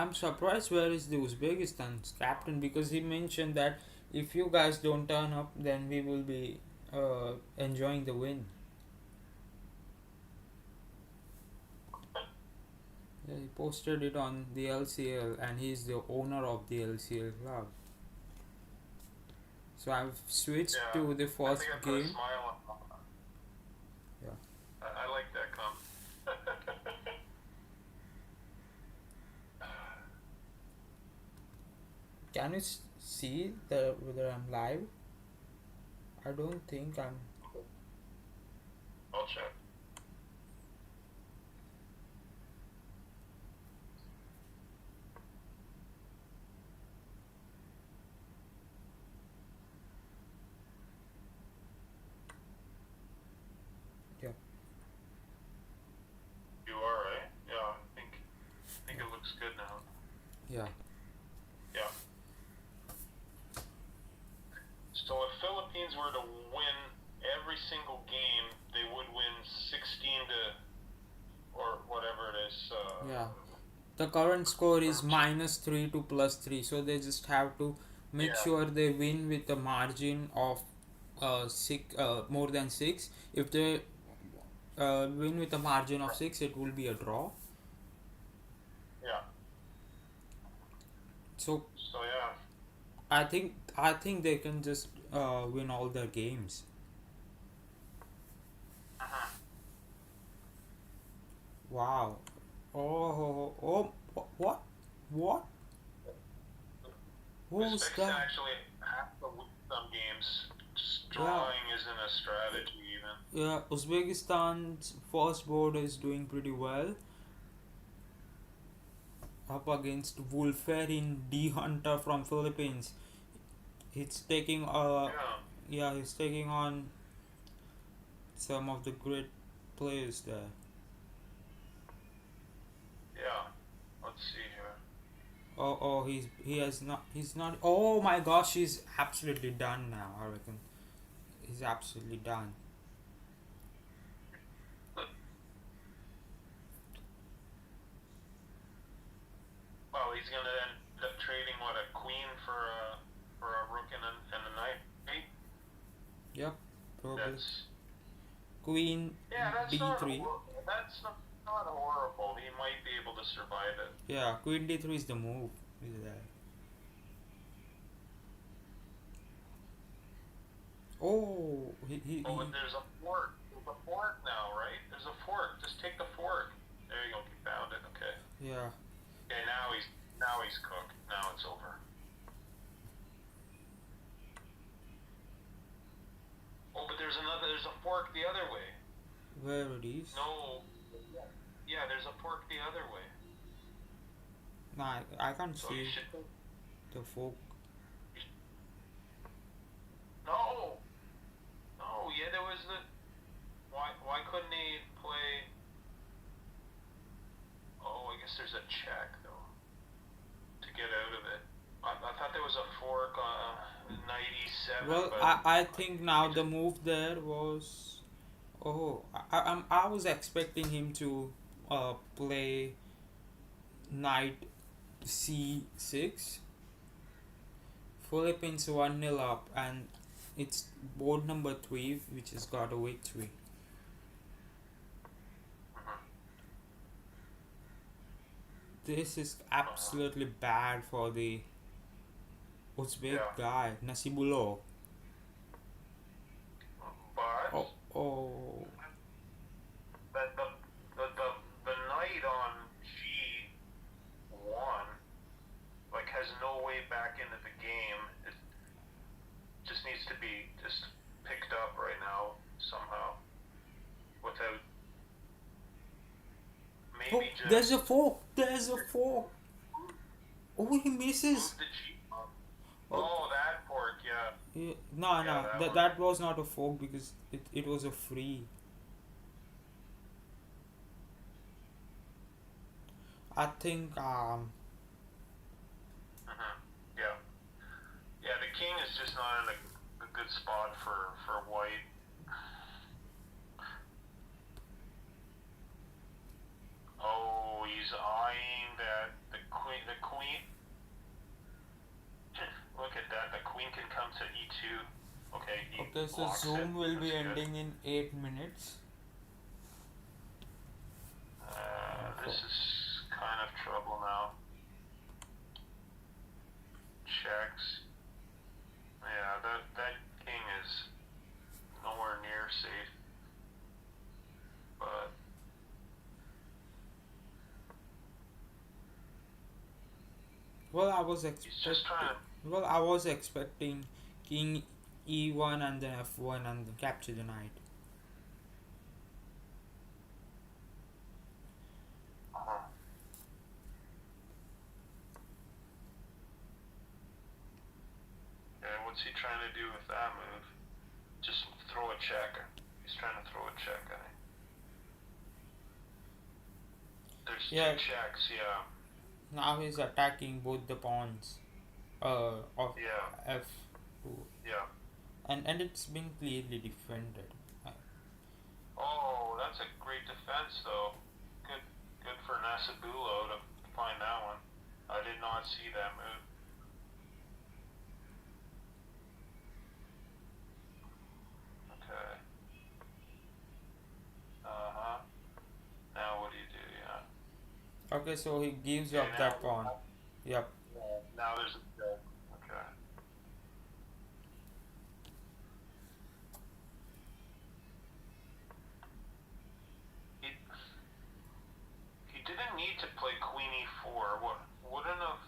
I'm surprised where is the Uzbekistan's captain, because he mentioned that if you guys don't turn up, then we will be enjoying the win. Yeah, he posted it on the LCL, and he's the owner of the LCL club. So I've switched Yeah, to the I first think I put a game. smile on. Yeah. I like that comment. Can you see the whether I'm live? I don't think I'm. I'll check. Yeah. You are right. Yeah, I think it looks good now. Yeah. Yeah. So if Philippines were to win every single game, they would win 16 to or whatever it is. Yeah. The current score is 13. -3 to +3, so they just have to make Yeah. sure they win with a margin of more than 6. If they win with a margin of 6, it will be a draw. Yeah. So So yeah. I think they can just win all their games. Uh-huh. Wow. What? What? Who's Uzbekistan that? actually have to win some games. Just Yeah, drawing isn't a strategy even. yeah. Uzbekistan's first board is doing pretty well, up against Wolferin D Hunter from Philippines. He's taking Yeah. yeah, he's taking on some of the great players there. Yeah. Let's see here. He's not. Oh my gosh, he's absolutely done now. I reckon he's absolutely done. Well, he's gonna end up trading what, a queen for a rook and a knight. Yep, probably. That's Queen yeah. d3. That's not horrible. He might be able to survive it. Yeah, Queen d3 is the move. Is there? Oh, Oh, but there's a fork. There's a fork now, right? There's a fork. Just take the fork. There you go. He found it. Okay. yeah. Okay. Now he's cooked. Now it's over. Oh, but there's another. There's a fork the other way. Where it is? No. Yeah. There's a fork the other way. Nah, I can't So you see should. the fork. No. No. Yeah. There was the. Why couldn't he play? Oh, I guess there's a check though to get out of it. I thought there was a fork on 97, Well, but I think he now the just move there was. Oh, I was expecting him to play knight c6. Philippines 1-0 up, and it's board number 3 which has got a victory. uh-huh, This is uh-huh. absolutely bad for the Uzbek Yeah, guy, Nasibullo. but Oh, oh, the the the knight on G1 like has no way back into the game. It just needs to be just picked up right now somehow without oh, maybe there's a just fork, there's a fork. Oh, he move misses. the G. Oh, Oh, that fork, yeah, yeah, no, yeah, no, that that, one. that was not a fork because it was a free. I think, Uh-huh. Yeah, yeah. The king is just not in a good spot for white. Oh, he's eyeing that the queen. The queen. Look at that. The queen can come to e2. Okay, he Okay, so blocks it. Zoom will That's be good. ending in 8 minutes. This is kind of trouble now. Checks. Yeah, that king is nowhere near safe. But Well, I was he's just trying expecting. to. Well, I was expecting King E1 and then F1 and then capture the knight. Yeah, what's he trying to do with that move? Just throw a check. He's trying to throw a check, I think. There's Yeah. two checks, yeah. Now he's attacking both the pawns. Of Yeah, F2, yeah. and it's been clearly defended. Oh, that's a great defense, though. Good, good for Nasabulo to find that one. I did not see that move. Okay. Uh-huh. Now what do you do? Yeah. Okay, so he gives Okay, up that pawn. Yep. now there's a check. Okay. He he didn't need to play Queen E4. What wouldn't have.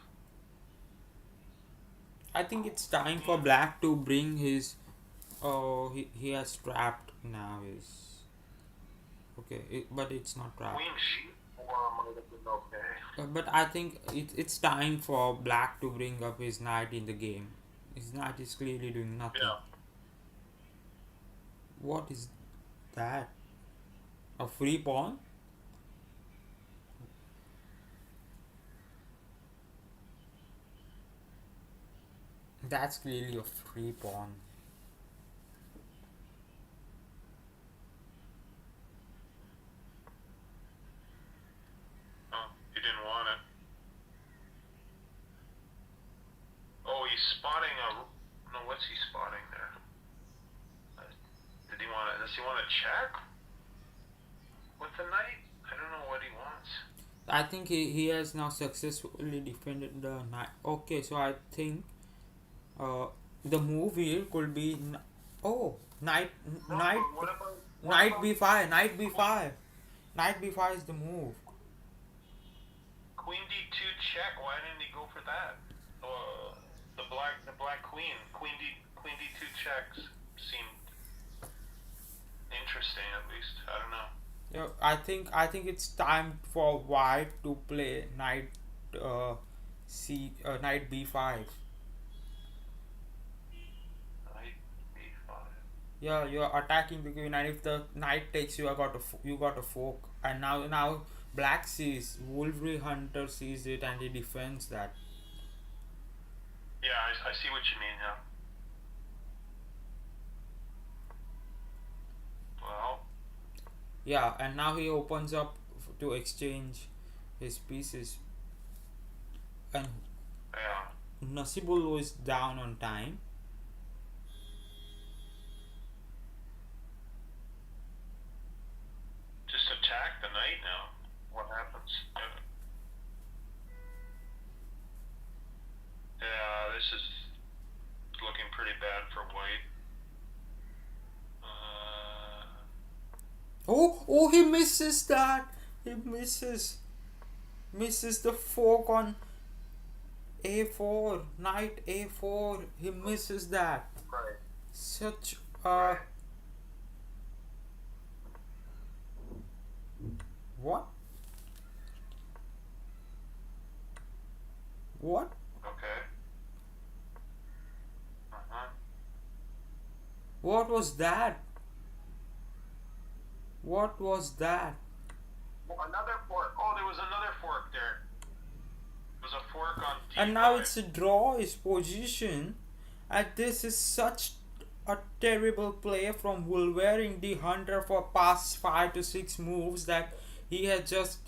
I think it's time for Black to bring his. Oh, he has trapped now. His. Okay, but it's not trapped. Queen C4 might have been okay. But I think it's time for Black to bring up his knight in the game. His knight is clearly doing nothing. Yeah. What is that? A free pawn? That's clearly a free pawn. Oh, he didn't want it. Oh, he's spotting a. No, what's he spotting there? Did he want to? Does he want to check with the knight? I don't know what he wants. I think he has now successfully defended the knight. Okay, so I think the move here could be knight No, knight what about knight b5 knight b5 knight b5 is the move. Queen D2 check? Why didn't he go for that? The black queen. Queen D2 checks seemed interesting, at least. I don't know. Yeah, I think it's time for white to play knight knight b5. Knight B5. Yeah, you're attacking the queen, and if the knight takes you, you got a fork, and now black sees Wolverine Hunter sees it and he defends that. Yeah, I see what you mean. Yeah. Well. Yeah, and now he opens up to exchange his pieces, and Yeah. Nasibullo is down on time. Just attack the knight now. What happens? Yeah, this is looking pretty bad for white. Oh, he misses that. He misses the fork on a4, knight a4. He misses that. Right. Such Right. what? What? Okay. Uh-huh. What was that? What was that? Well, another fork. Oh, there was another fork there. There was a fork on D5. And now it's a draw his position. And this is such a terrible play from Wolverine the Hunter for past 5 to 6 moves that he has just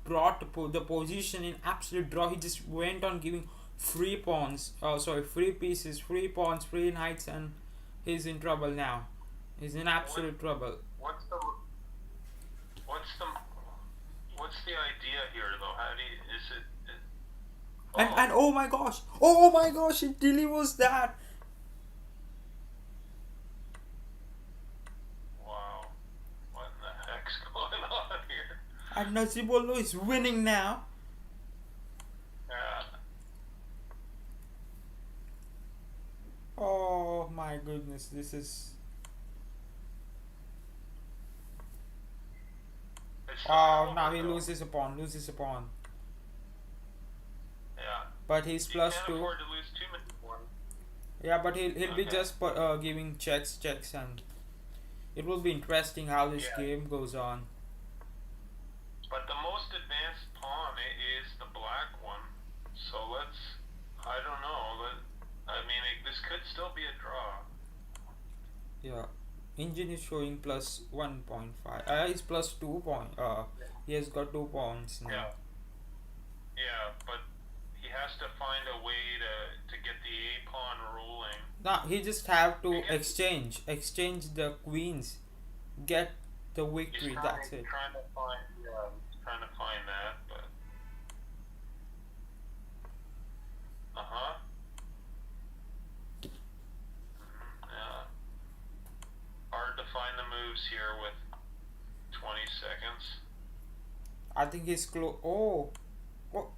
brought the position in absolute draw. He just went on giving free pawns. Sorry, free pieces, free pawns, free knights, and he's in trouble now. He's in What absolute trouble. what's the what's the what's the idea here though? How do you, is it? And Oh, oh my gosh, it delivers that. wow. What in the heck's going on here? And Nazibolo is winning now. Yeah. Oh my goodness, this is. It's not Oh, now over he though. loses a pawn. Yeah. But he's You plus can't two. afford to lose too many ones. Yeah, but he'll be Okay. just giving checks, and it will be interesting how this Yeah. game goes on. But the most advanced pawn is the black one. So let's. I don't know. I mean, this could still be a draw. Yeah, engine is showing plus 1.5. He's plus 2 point. He has got 2 points now. Yeah. Yeah, but he has to find a way to get the A pawn rolling. Now he just have to I guess exchange the queens, get the he's victory. trying, That's it. trying to find. Yeah, he's trying to find that, but. Uh huh. Yeah. Hard to find the moves here with 20 seconds. I think he's close. Oh, No,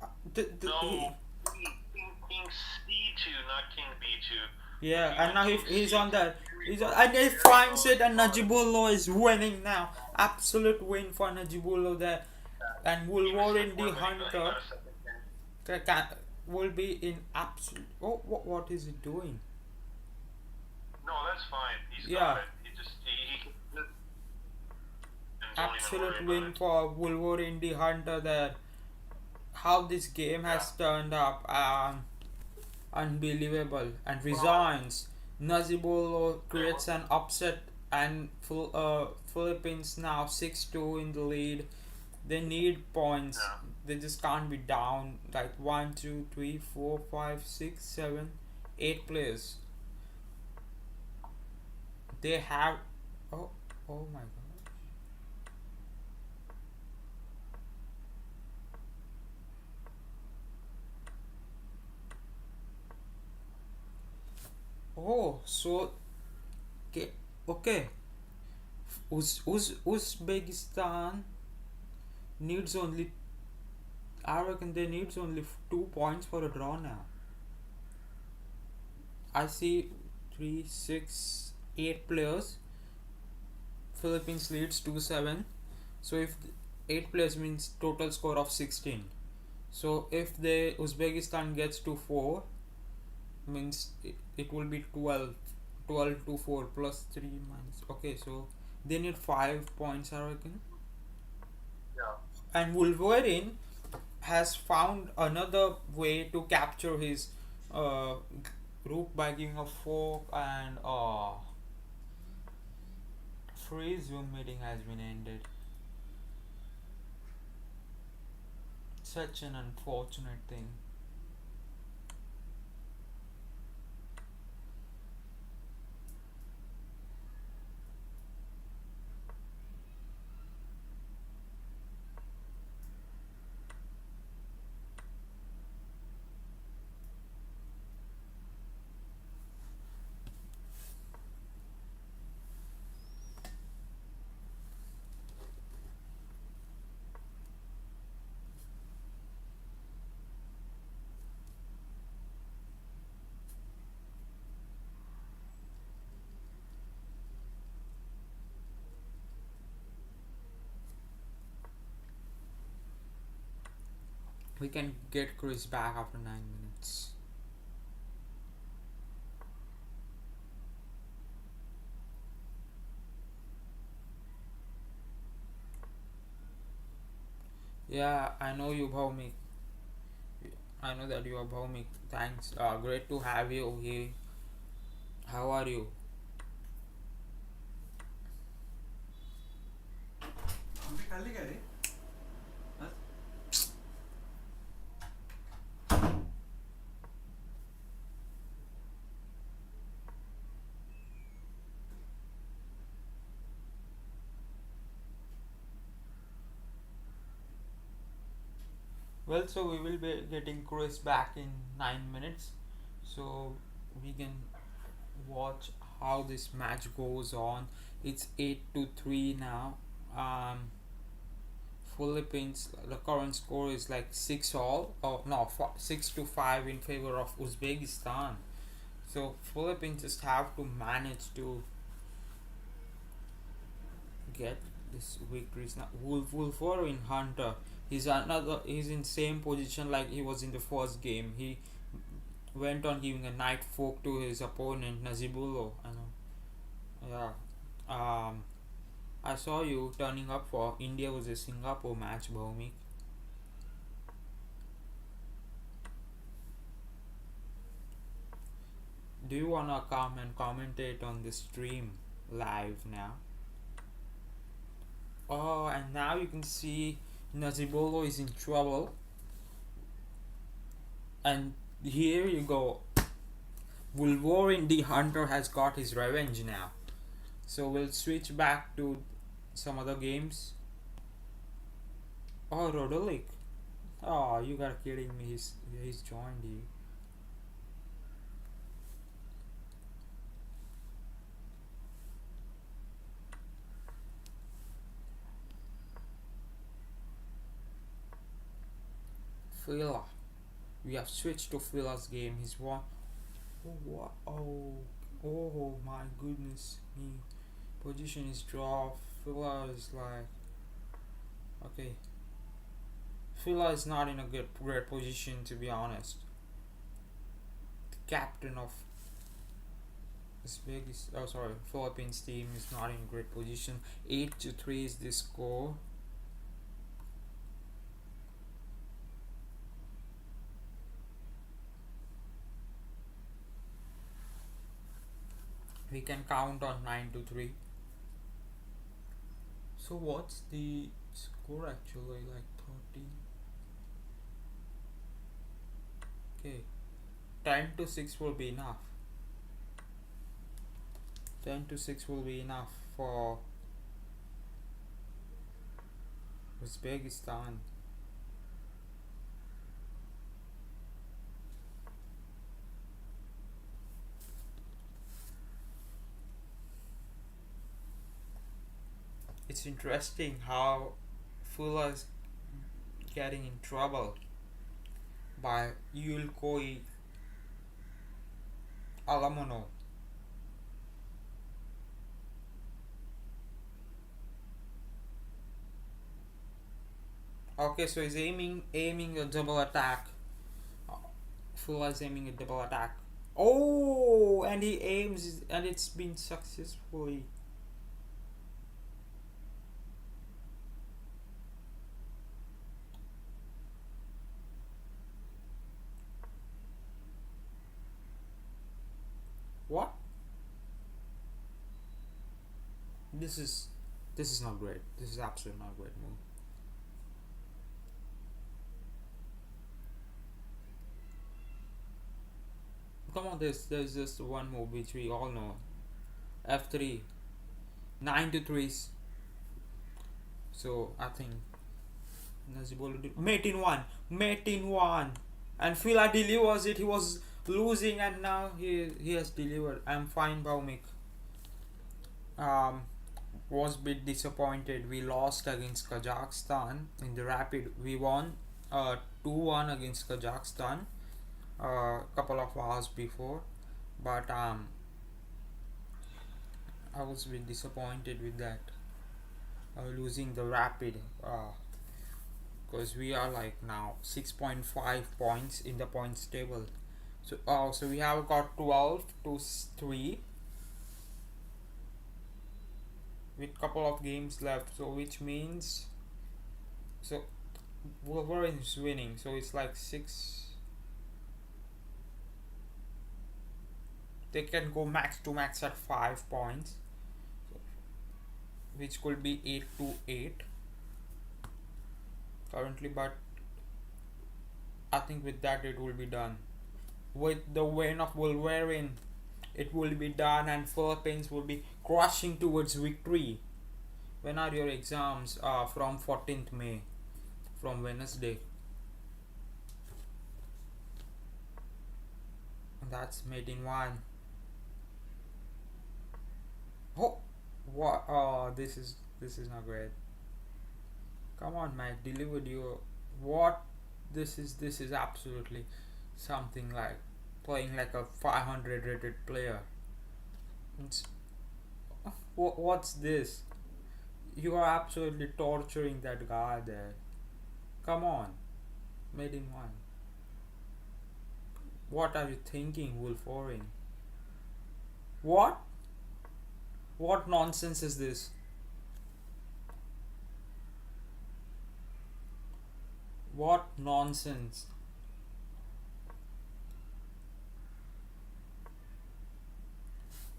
King C2, not King B2. yeah, He and went now King he's on C2. that. And he finds it, and Najibullo is winning now. Absolute win for Najibullo there. And He missed Wolverine it the one, but he got Hunter a second chance. will be in absolute. Oh, what is he doing? No, that's fine. He's Yeah, got it. He just he can and don't even worry absolute about win it. for Wolverine the Hunter there. How this game Yeah. has turned up, unbelievable. And Well, resigns. Nazibolo there creates an upset, and Philippines now 6-2 in the lead. They need points. yeah. They just can't be down like 1, 2, 3, 4, 5, 6, 7, 8 players. They have. Oh, oh my god. Oh, so okay, okay. Uzbekistan needs only. I reckon they needs only 2 points for a draw now. I see 3, 6, 8 players. Philippines leads 2-7. So if 8 players means total score of 16. So if the Uzbekistan gets to 4, means it will be 12. 12 to 4 plus 3 minus. Okay, so they need 5 points, I reckon. Yeah. And Wolverine has found another way to capture his uh, rook by giving a fork, and free Zoom meeting has been ended. Such an unfortunate thing. We can get Chris back after 9 minutes. Yeah, I know you, Bhaumik. I know that you are Bhaumik. Thanks. Great to have you here. How are you? आंबे खाल्ली का रे आज Well, so we will be getting Chris back in 9 minutes, so we can watch how this match goes on. It's 8-3 now. Um, Philippines. The current score is like 6-all. Oh no, 6-5 in favor of Uzbekistan. So Philippines just have to manage to get this victories now. Wolverine Hunter. He's another. He's in same position like he was in the first game. He went on giving a knight fork to his opponent Nazibulo. I know. Yeah. I saw you turning up for India versus Singapore match, Bhumik. Do you wanna come and commentate on the stream live now? Oh, and now you can see Nazibolo is in trouble. And here you go. Wolverine the Hunter has got his revenge now. So we'll switch back to some other games. Oh, Rodolick. Oh, you got kidding me. He's joined you. Fila. We have switched to Fila's game. He's won. Oh, what? Oh my goodness me. Position is draw. Fila is like. Okay. Fila is not in a great position, to be honest. The captain of Philippines team is not in great position. 8-3 is the score. We can count on 9-3. So what's the score actually? Like 30. Okay. 10-6 will be enough. 10-6 will be enough for Uzbekistan. It's interesting how Fula is getting in trouble by Yulkoi Alamono. Okay, so he's aiming a double attack. Fula is aiming a double attack. Oh, and he aims and it's been successfully. What? This is not great. This is absolutely not a great move. Come on, there's just one move which we all know. F3. 9-3. So I think Nazibolo did mate in one. And Fila delivers it. He was losing and now he has delivered. I'm fine, Baumik. Was a bit disappointed. We lost against Kazakhstan in the rapid. We won 2-1 against Kazakhstan a couple of hours before, but I was a bit disappointed with that, losing the rapid, because we are like now 6.5 points in the points table. So we have got 12-3 with couple of games left, so which means so Wolverine is winning, so it's like 6. They can go max to max at 5 points, which could be 8-8 currently, but I think with that it will be done. With the win of Wolverine, it will be done and Philippines will be crushing towards victory. When are your exams? From 14th May, from Wednesday. That's made in one. Oh, what? Oh, this is not great. Come on, Mike, delivered you. What? This is absolutely something like playing like a 500 rated player. It's, what's this? You are absolutely torturing that guy there. Come on, made in one. What are you thinking, Wolforin? What? What nonsense is this? What nonsense?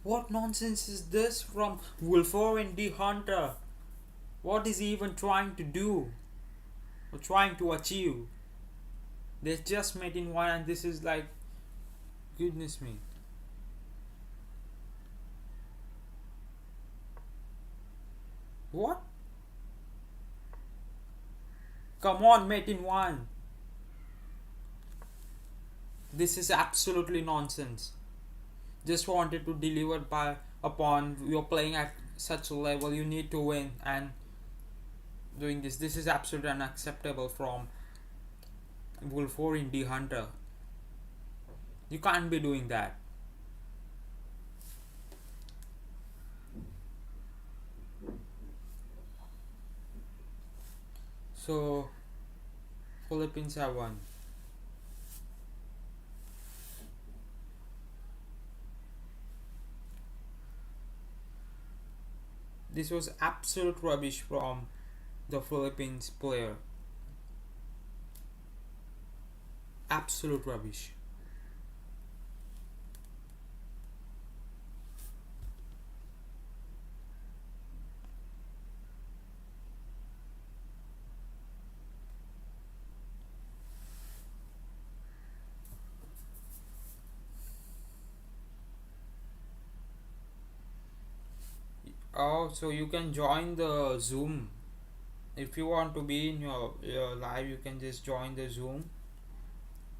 What nonsense is this from Wolforin the Hunter? What is he even trying to do? Or trying to achieve? They just made in one and this is like, goodness me. What? Come on, mate in one. This is absolutely nonsense. Just wanted to deliver by upon you're playing at such a level, you need to win, and doing this is absolutely unacceptable from Wolforin the Hunter. You can't be doing that. So Philippines have won. This was absolute rubbish from the Philippines player. Absolute rubbish. Oh, so you can join the Zoom. If you want to be in your live, you can just join the Zoom.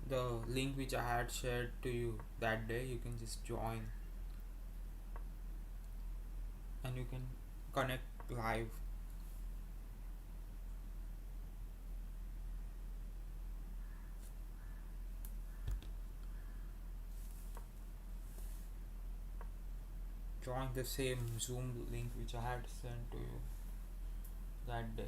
The link which I had shared to you that day, you can just join and you can connect live. Join the same Zoom link which I had sent to you that day.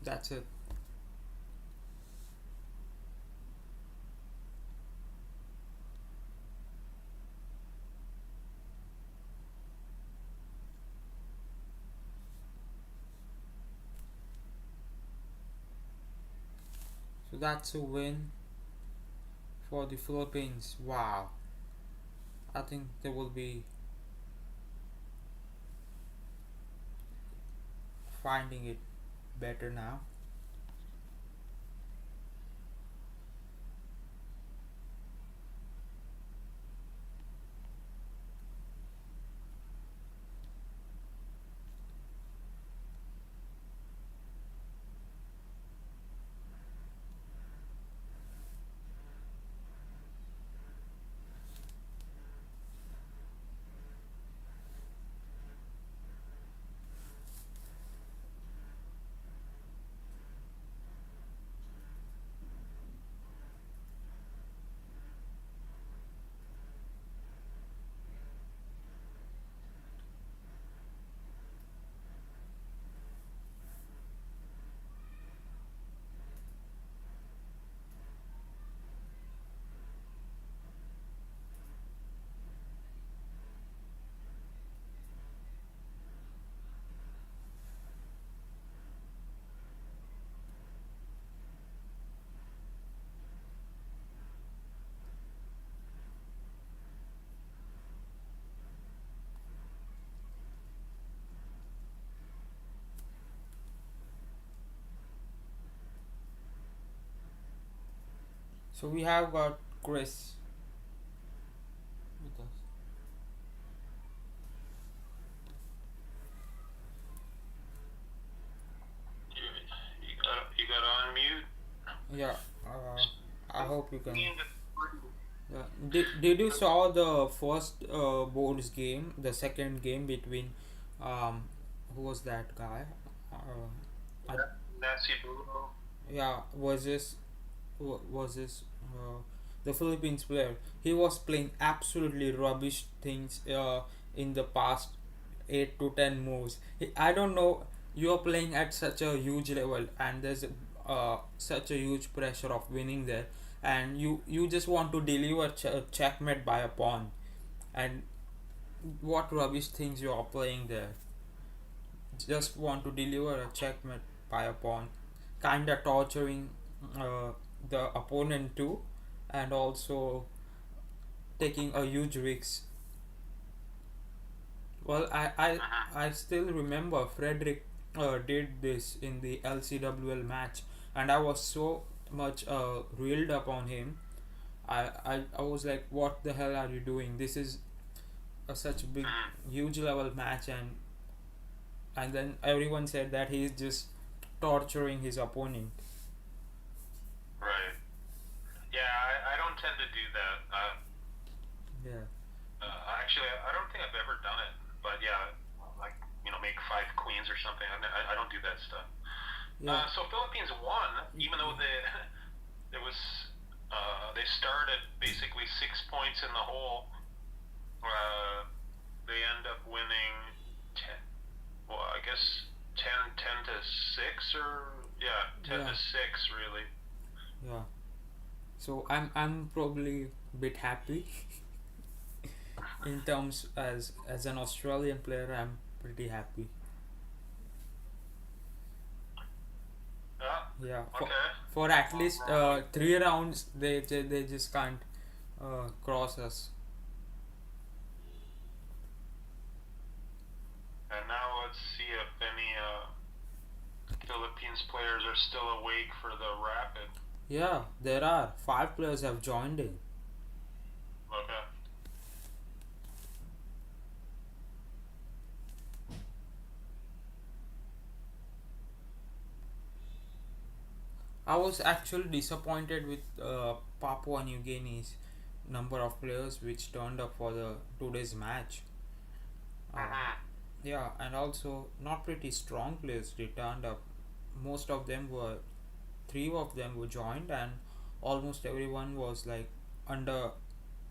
That's it. So that's a win for the Philippines. Wow. I think they will be finding it better now. So we have got Chris with us. You got to unmute. Yeah. I hope you can. Me and Yeah. Did you saw the first boards game, the second game between, who was that guy? I, Nancy Bruno. yeah, was this the Philippines player? He was playing absolutely rubbish things in the past 8 to 10 moves. I don't know. You are playing at such a huge level, and there's such a huge pressure of winning there, and you just want to deliver checkmate by a pawn, and what rubbish things you are playing there. Just want to deliver a checkmate by a pawn, kinda torturing uh, the opponent too, and also taking a huge risk. Well, I still remember Frederick did this in the LCWL match, and I was so much reeled up on him. I was like, what the hell are you doing? This is such big, huge level match, and then everyone said that he's just torturing his opponent. Right. Yeah, I don't tend to do that. Yeah, Actually, I don't think I've ever done it. But yeah, like make 5 queens or something. I don't do that stuff. yeah, So Philippines won, even though there was they started basically 6 points in the hole. They end up winning 10. Well, I guess 10-6 or yeah, 10 yeah, to 6 really. yeah. So I'm probably a bit happy in terms as an Australian player. I'm pretty happy. Yeah. Yeah, Okay. for at least 3 rounds, they just can't cross us. And now let's see if any Philippines players are still awake for the rapid. Yeah, there are 5 players have joined in. Okay. I was actually disappointed with Papua New Guinea's number of players which turned up for the today's match. Uh, Mhm. yeah, and also not pretty strong players returned up. Most of them were 3 of them were joined, and almost everyone was like under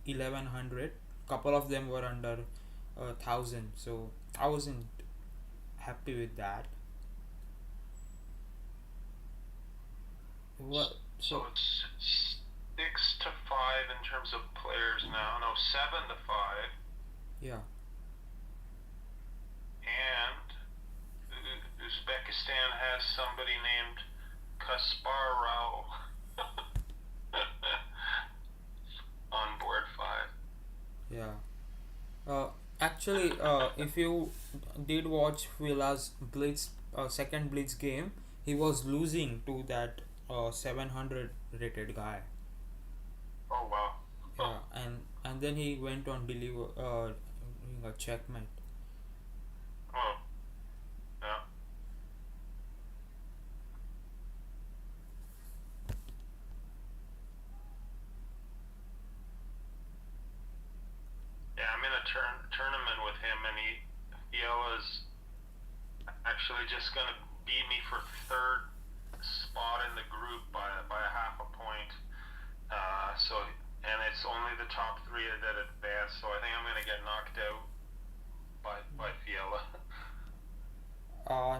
1100. Couple of them were under 1,000. So I wasn't happy with that. What? So So it's 6-5 in terms of players now. No, 7-5. yeah, And Uzbekistan has somebody named Kasparov on board 5. yeah. Actually, if you did watch Villa's Blitz second Blitz game, he was losing to that 700 rated guy. Oh wow. Yeah, and then he went on deliver doing a checkmate. Oh yeah. Yeah, I'm in a tournament with him, and Fiela's actually just gonna beat me for third spot in the group by a half a point. And it's only the top 3 that advance. So I think I'm gonna get knocked out by Fiela.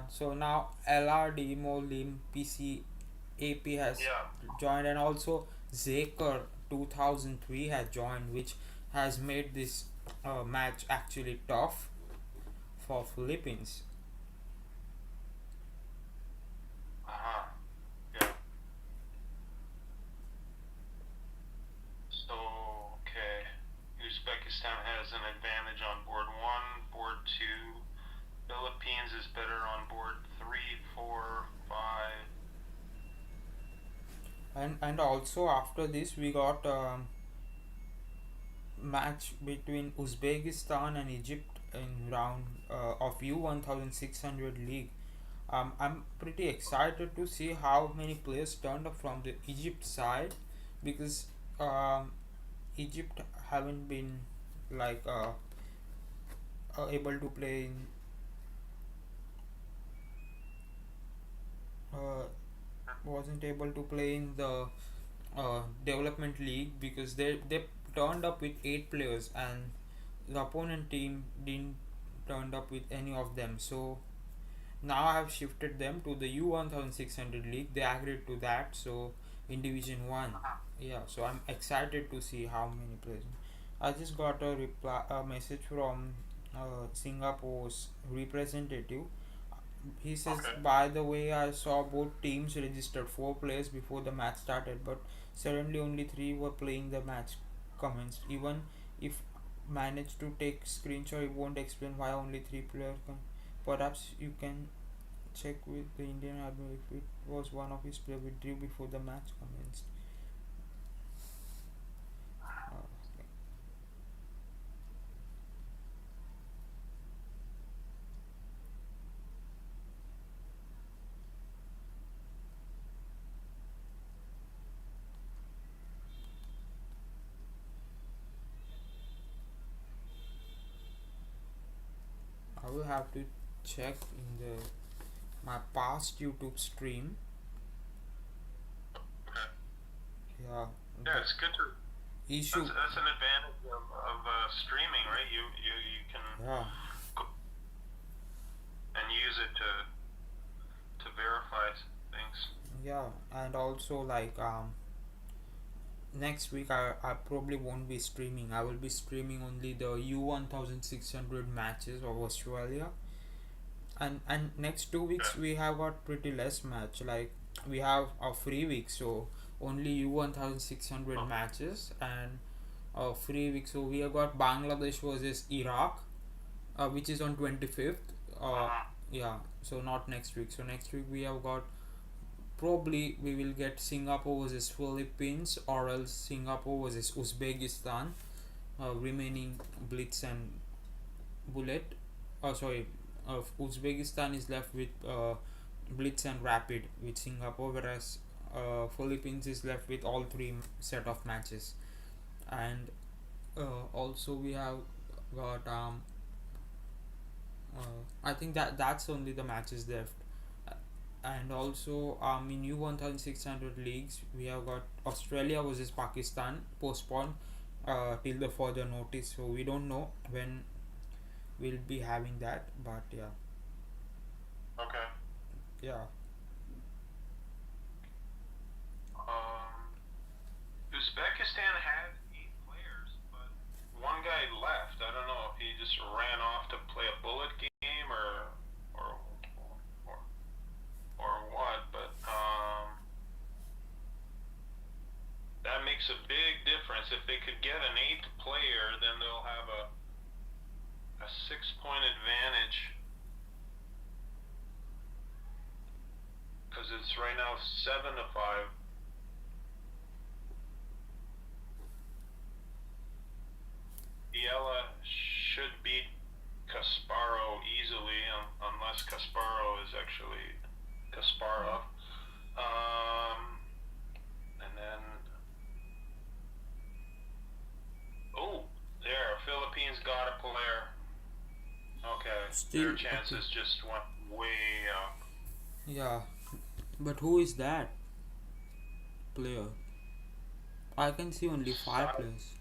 So now LRD Molim PC AP has Yeah. joined, and also Zaker 2003 has joined, which has made this match actually tough for Philippines. Yeah. So okay, Uzbekistan has an advantage on board 1, board 2. Philippines is better on board 3, 4, 5. And also after this we got match between Uzbekistan and Egypt in round of U 1600 league. I'm pretty excited to see how many players turned up from the Egypt side, because um, Egypt haven't been like able to play in uh, wasn't able to play in the development league, because they turned up with 8 players, and the opponent team didn't turned up with any of them. So now I have shifted them to the U 1600 league. They agreed to that. So in Division One, yeah. So I'm excited to see how many players. I just got a message from Singapore's representative. He says, Okay. by the way, I saw both teams registered 4 players before the match started, but suddenly only 3 were playing. The match commenced. Even if managed to take screenshot, it won't explain why only 3 players come. Perhaps you can check with the Indian Army if it was one of his players withdrew before the match commenced. Okay. I will have to check in the my past YouTube stream. Okay. Yeah, Yeah, the it's good to. issue. That's an advantage of streaming, right? You can Yeah, go and use it to verify things. yeah, and also like next week I probably won't be streaming. I will be streaming only the U 1600 matches of Australia, and next 2 weeks Yeah. we have got pretty less match. Like we have a free week, so only U 1600 Oh. matches and a free week. So we have got Bangladesh versus Iraq, which is on 25th. Uh-huh. Yeah, so not next week. So next week we have got, probably we will get Singapore versus Philippines, or else Singapore versus Uzbekistan. Remaining Blitz and Bullet. Sorry, Uzbekistan is left with Blitz and Rapid with Singapore, whereas Philippines is left with all 3 set of matches. And also we have got I think that's only the matches left. And also in U 1600 leagues we have got Australia versus Pakistan postponed till the further notice, so we don't know when we'll be having that, but yeah. Okay. Yeah. Uzbekistan had 8 players, but one guy left. I don't know if he just ran off to play a bullet game or or or what, but that makes a big difference. If they could get an 8th player, then they'll have a 6 point advantage, because it's right now 7-5. Biela should beat Kasparov easily, unless Kasparov is actually Kasparov. And then, oh, there, Philippines got a player. Okay, Still their okay. chances just went way up. Yeah, but who is that player? I can see only 5 players.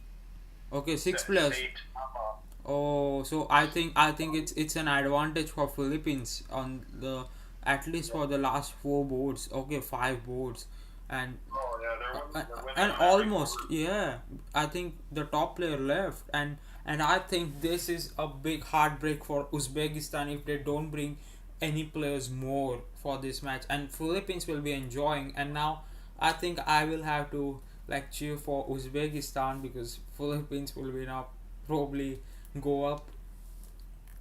Okay, 6 players. Saitama. Oh, so I think it's an advantage for Philippines on the, at least for the last 4 boards. Okay, 5 boards, and Oh yeah, uh, they're uh, winning and on every almost, board. yeah. I think the top player left, and I think this is a big heartbreak for Uzbekistan if they don't bring any players more for this match, and Philippines will be enjoying. And now I think I will have to like cheer for Uzbekistan, because Philippines will be now probably go up,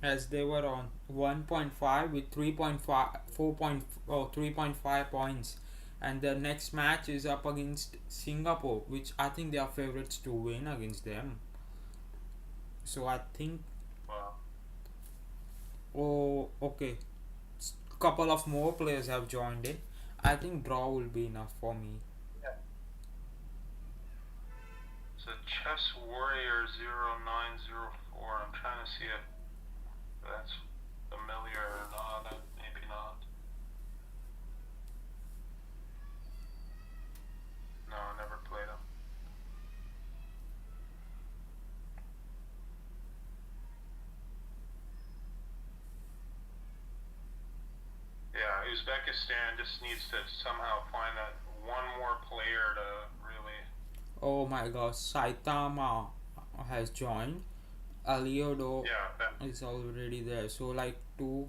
as they were on 1.5 with 3.5 4 point, 3.5 points, and the next match is up against Singapore, which I think they are favorites to win against them. So I think, Well, oh, okay, couple of more players have joined in. I think draw will be enough for me. yeah. So Chess Warrior 0904. I'm trying to see if that's familiar or not. Maybe not. No, I never played him. Yeah, Uzbekistan just needs to somehow find that one more player to really. Oh my gosh, Saitama has joined. Aliodo Yeah, that. is already there. So like two,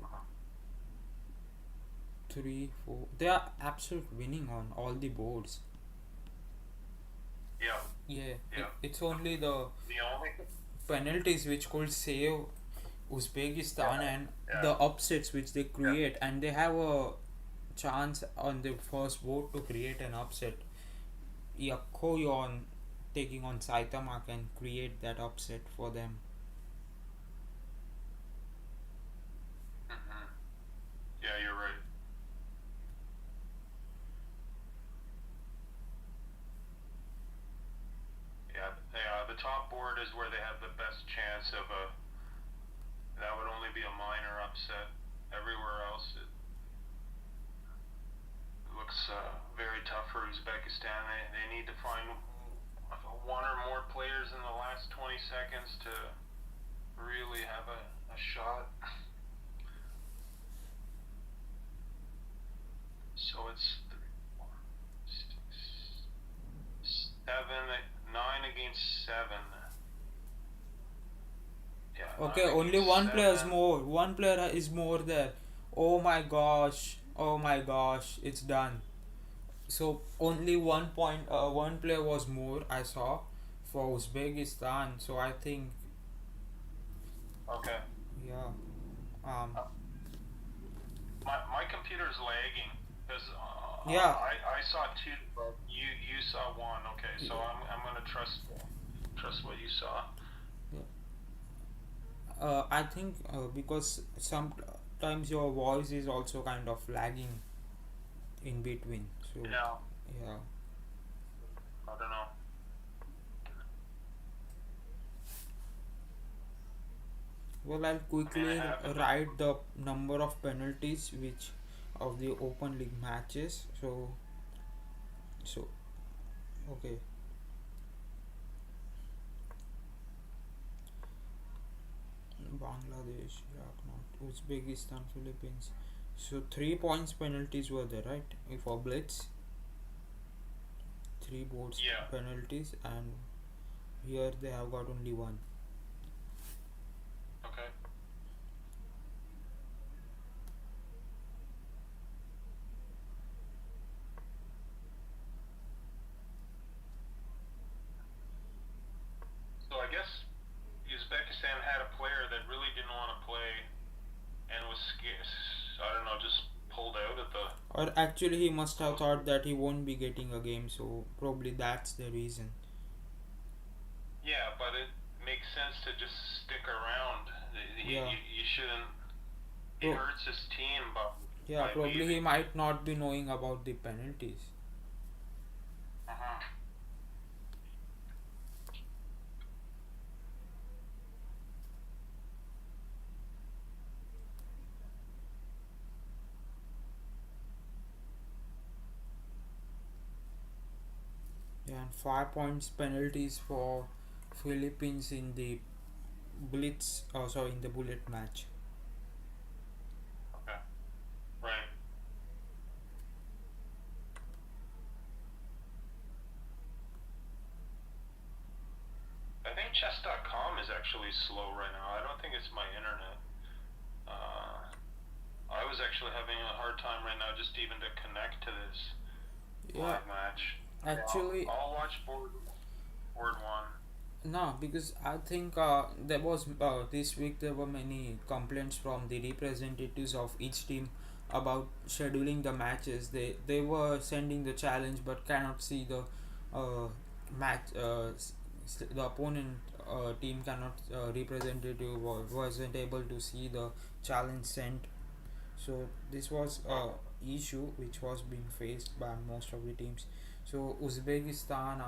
three, four. They are absolute winning on all the boards. Yeah, Yeah, yeah. it's only the The only. penalties which could save Uzbekistan Yeah, and the yeah, upsets which they yeah. create, and they have a chance on the first board to create an upset. Yakoyon taking on Saitama can create that upset for them. Hmm. Yeah, you're right. Yeah, yeah. The top board is where they have the best chance of a. That would only be a minor upset. Everywhere else, it looks very tough for Uzbekistan. They need to find one or more players in the last 20 seconds to really have a shot. So it's 7, 9 against 7. Yeah, Okay, 9 only against one player is 7. more. One player is more there. Oh my gosh. Oh my gosh. It's done. So only 1 point. One player was more. I saw for Uzbekistan. So I think, Okay. yeah. Um. Uh, my computer's lagging because Yeah. I saw 2, but you saw 1. Okay, so I'm gonna trust what you saw. I think because sometimes your voice is also kind of lagging in between. So No, yeah. I don't know. Well, I'll I mean, I quickly have it, but write the number of penalties which of the Open League matches. So okay. Bangladesh, Iraq, not Uzbekistan, Philippines. So 3 points penalties were there, right? For Blitz, three boards yeah. penalties, and here they have got only one. Okay. So I guess Uzbekistan had a player that really didn't want to play and was scared. I don't know, just pulled out at the. Or actually, he must have thought that he won't be getting a game, so probably that's the reason. Yeah, but it makes sense to just stick around. Yeah. You shouldn't. He Pro- hurts his team yeah, by probably he leaving. might not be knowing about the penalties. Uh-huh. Yeah, and 5 points penalties for Philippines in the Blitz. Oh, sorry, in the Bullet match. Okay. Right. I think chess.com is actually slow right now. I don't think it's my internet. I was actually having a hard time right now just even to connect to this Yeah, live match. Okay, actually, I'll watch board 1. no, because I think there was this week there were many complaints from the representatives of each team about scheduling the matches. They were sending the challenge but cannot see the match. The opponent team cannot representative wasn't able to see the challenge sent. So this was a issue which was being faced by most of the teams. So Uzbekistan,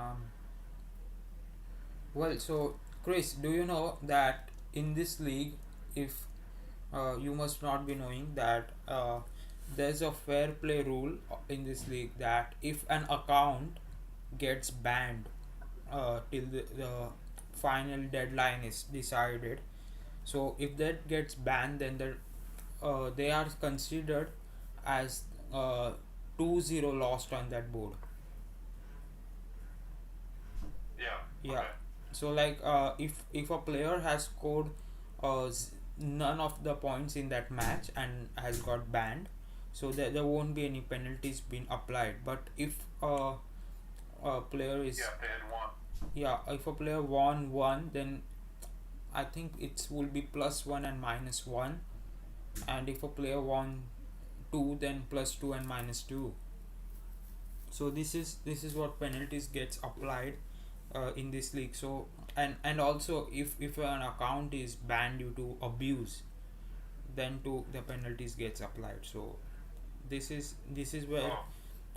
well, so Chris, do you know that in this league, if you must not be knowing that there's a fair play rule in this league, that if an account gets banned till the final deadline is decided, so if that gets banned, then they are considered as 2-0 lost on that board. Yeah. Yeah. Okay. So like if a player has scored none of the points in that match and has got banned, so there won't be any penalties being applied. But if a player is, Yeah, if they had won. yeah, if a player won one, then I think it will be +1 and -1, and if a player won two, then +2 and -2. So this is what penalties gets applied in this league. So and also if an account is banned due to abuse, then to the penalties gets applied. So this is where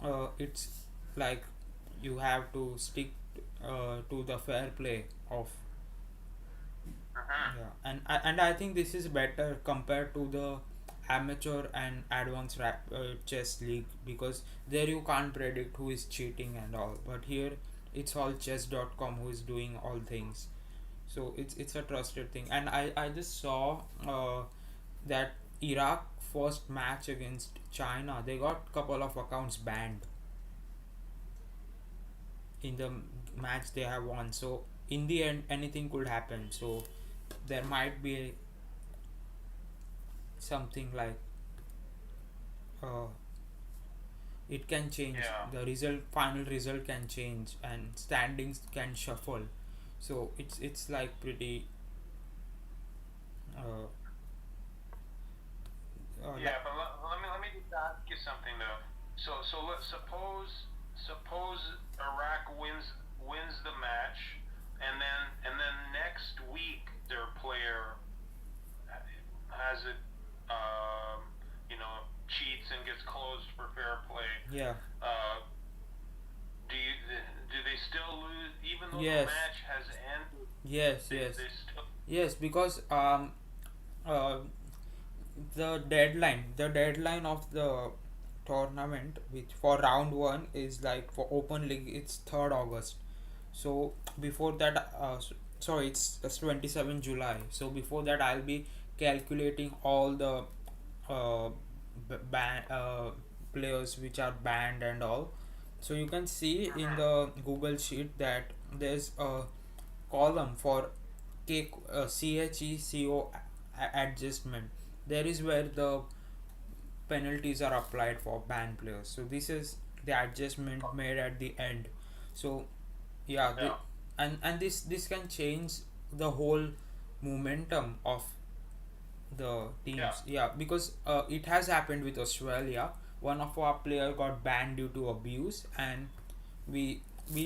Oh. it's like you have to stick to the fair play of, Mhm. yeah. And I think this is better compared to the amateur and advanced chess league, because there you can't predict who is cheating and all, but here it's all chess.com who is doing all things. So it's a trusted thing. And I just saw that Iraq first match against China, they got couple of accounts banned in the match they have won. So in the end anything could happen. So there might be something like uh, it can change, Yeah. the result, final result can change, and standings can shuffle. So it's like pretty uh, Yeah, but let me just ask you something though. So let's suppose Iraq wins the match, and then next week their player has it, cheats and gets closed for fair play. yeah. Uh, do they still lose even though the Yes, match has ended? yes, They yes, they still. yes, because uh, the deadline of the tournament, which for round one is like for open league, it's 3rd August. So before that sorry, it's 27 July. So before that I'll be calculating all the uh, players which are banned and all. So you can see in Mhm. the Google sheet that there's a column for CHECO adjustment. There is where the penalties are applied for banned players. So this is the adjustment made at the end. So yeah, Yeah. and this can change the whole momentum of the Yeah. teams. Yeah, because it has happened with Australia. One of our player got banned due to abuse, and we we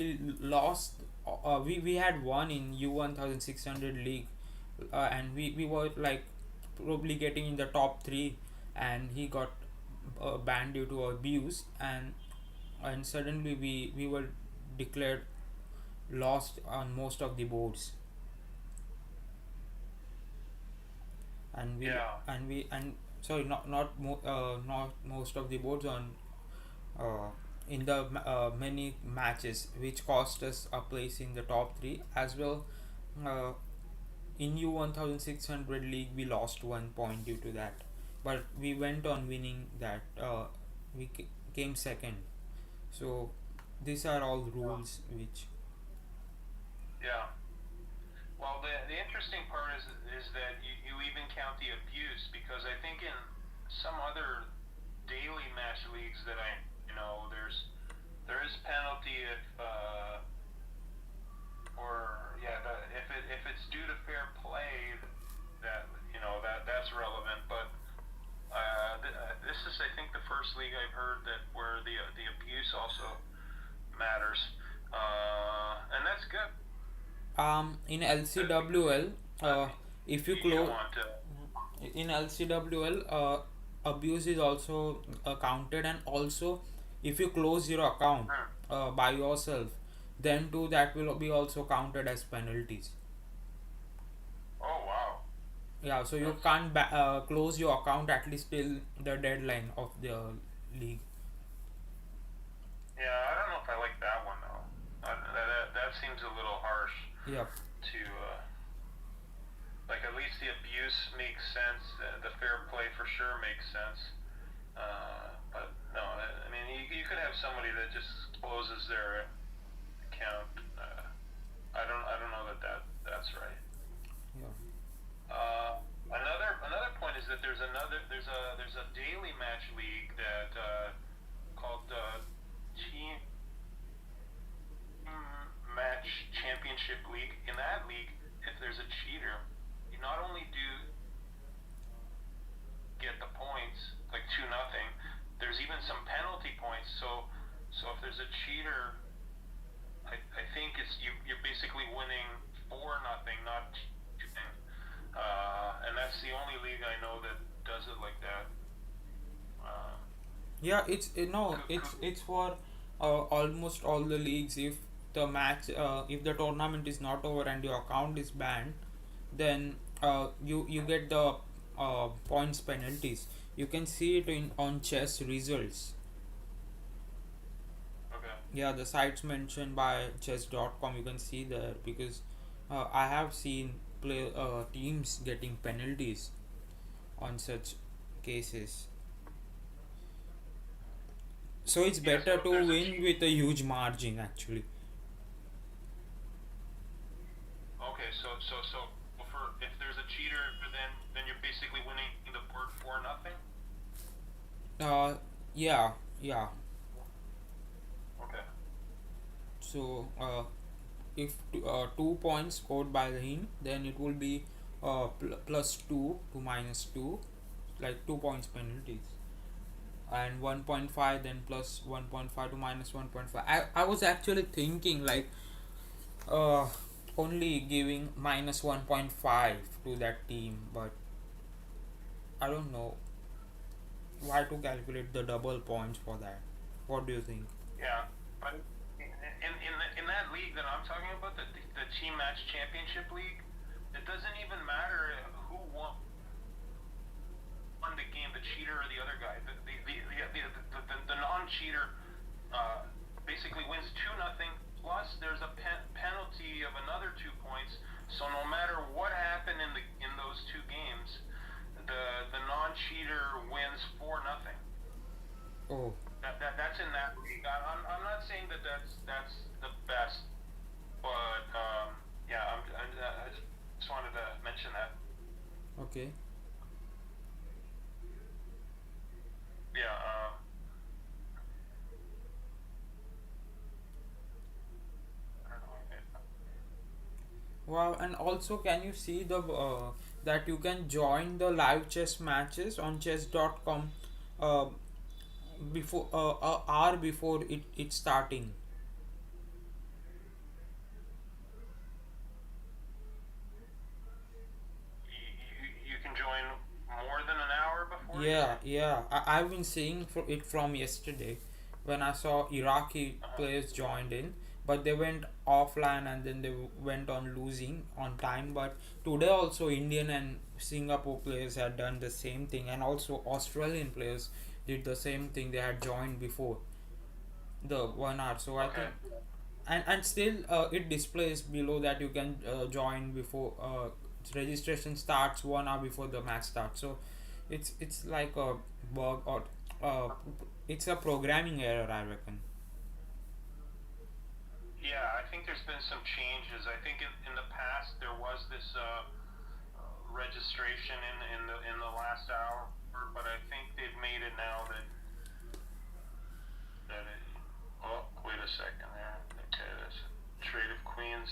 lost. We had won in U 1600 league, and we were like probably getting in the top three, and he got banned due to abuse, and suddenly we were declared lost on most of the boards, and we Yeah. and we and sorry, not most of the boards, on uh, in the many matches, which cost us a place in the top three as well. uh, in U 1600 league we lost 1 point due to that, but we went on winning that. We came second. So these are all Yeah. rules which, Yeah. Well, the interesting part is that you even count the abuse, because I think in some other daily match leagues that I know, there is penalty if or yeah, if it's due to fair play, that that's relevant. But this is, I think, the first league I've heard that where the abuse also matters, and that's good. In Because LCWL, that if you you don't close want to. in LCWL, abuse is also counted, and also if you close your account Hmm. by yourself, then too that will be also counted as penalties. Oh wow, Yeah, so you that's can't close your account at least till the deadline of the league. yeah. I don't know if I like that one though. That seems a little harsh Yeah, to like. At least the abuse makes sense. The fair play for sure makes sense. But no, I mean you could have somebody that just closes their account. I don't know that's right. yeah. Another point is that there's a daily match league that called Team Match Championship League. In that league, if there's a cheater, you not only do get the points like 2-0, there's even some penalty points. So if there's a cheater, I think you're basically winning 4-0, not cheating. And that's the only league I know that does it like that. Uh, Yeah, it's no, could, it's could, it's for almost all the leagues. If the tournament is not over and your account is banned, then you get the points penalties. You can see it in on chess results. okay. Yeah, the sites mentioned by chess.com, you can see there, because I have seen play teams getting penalties on such cases. So it's Yeah. better So if to there's a win with a huge margin actually. okay, so for if there's a cheater, then you're basically winning the board 4-0. Uh, yeah, yeah. Okay. So if 2 points scored by him, then it will be plus 2 to minus 2, like 2 points penalties, and 1.5 then plus 1.5 to minus 1.5. I was actually thinking like uh, only giving minus 1.5 to that team, but I don't know why to calculate the double points for that. What do you think? Yeah, but in that league that I'm talking about, the team match championship league, it doesn't even matter who won the game, the cheater or the other guy. The non-cheater basically wins 2-0. Plus, there's a penalty of another 2 points. So no matter what happened in those two games, the non-cheater wins 4-0. Oh, That's in that league. I'm not saying that that's the best, but yeah, I just wanted to mention that. okay. Yeah. I don't know. Wow, and also can you see the that you can join the live chess matches on chess.com uh, before hour before it starting. You can join more than an hour before, you Yeah, say? yeah. I've been seeing it from yesterday when I saw Iraqi Uh-huh. players joined in, but they went offline and then they went on losing on time. But today also Indian and Singapore players had done the same thing, and also Australian players did the same thing. They had joined before the 1 hour. So I Okay. think, and still it displays below that you can join before registration starts 1 hour before the match starts. So it's like a bug, or uh, it's a programming error, I reckon. Yeah, I think there's been some changes. I think in the past there was this registration in the last hour, but I think they've made it now that it. Oh, wait a second there. Okay, this trade of queens.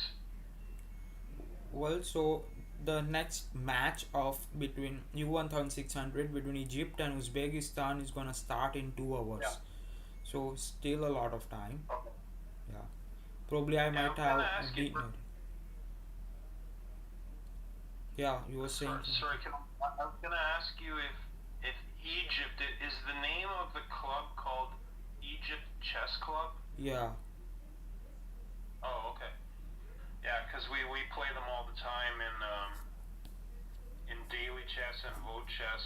Well, so the next match of between U1600 between Egypt and Uzbekistan is gonna start in 2 hours. Yeah. So still a lot of time. Okay. Yeah. Probably I Yeah, I might was gonna have ask you for. dinner. Yeah, you were saying something. Sorry, I was gonna ask you if Egypt is the name of the club called Egypt Chess Club. Yeah. Oh, okay. Yeah, because we play them all the time in daily chess and vote chess.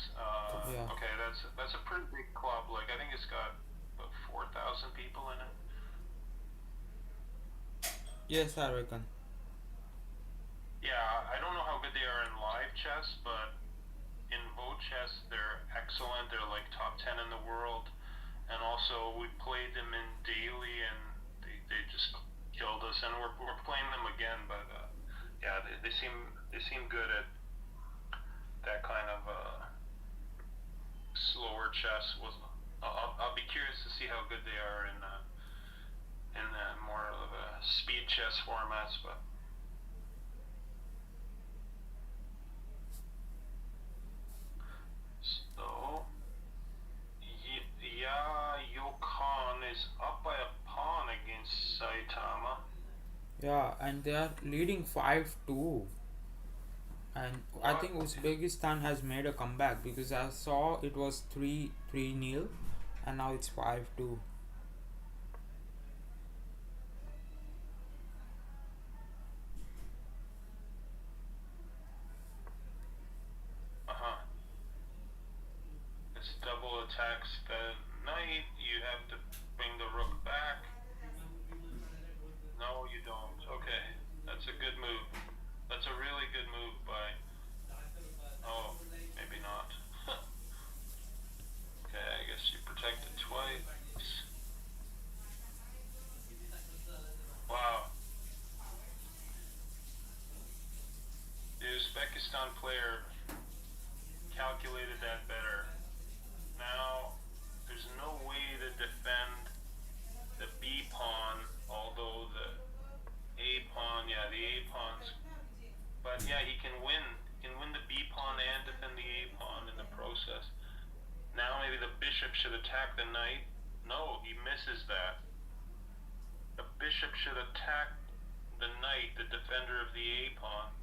Yeah. Okay, that's a pretty big club. Like I think it's got about 4,000 people in it. Yes, I reckon. Yeah, I don't know how good they are in live chess, but in vote chess they're excellent. They're like top 10 in the world. And also we played them in daily and they just killed us. And we're playing them again, but yeah, they seem good at that kind of slower chess. I'll be curious to see how good they are in more of a speed chess formats, but. So, Khan is up by a pawn against Saitama. Yeah, and they are leading 5-2. And I What? think Uzbekistan has made a comeback because I saw it was 3-0 and now it's 5-2. Uh-huh. This double attacks the knight. You have to bring the rook back. No, you don't. Okay. That's a good move. That's a really good move by. Oh, maybe not. Okay, I guess you protected twice. Wow. The Uzbekistan player calculated that better. Now, there's no way to defend the B pawn, although the A pawn, yeah, the A pawn's. But yeah, he can win. He can win the B pawn and defend the A pawn in the process. Now maybe the bishop should attack the knight. No, he misses that. The bishop should attack the knight, the defender of the A pawn.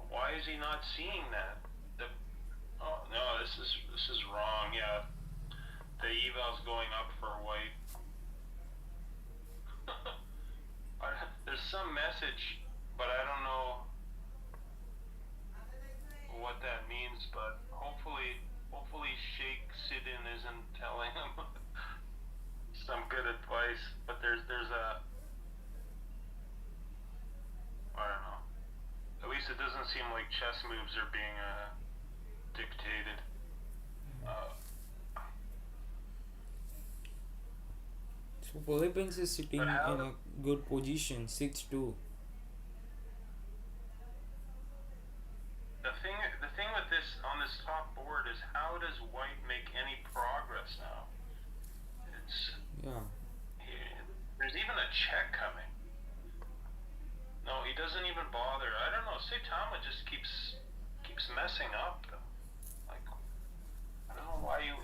Why is he not seeing that? Oh no, this is wrong. Yeah, the eval's going up for white. There's some message, but I don't know what that means. But hopefully Sheikh Sidin isn't telling him some good advice. But there's a I don't know. At least it doesn't seem like chess moves are being dictated. Uh, So Philippines is sitting but in how? a good position, 6-2. The thing with this on this top board is how does White make any progress now? It's Yeah. he, there's even a check coming. No, he doesn't even bother. I don't know. Saitama just keeps messing up. Like I don't know why you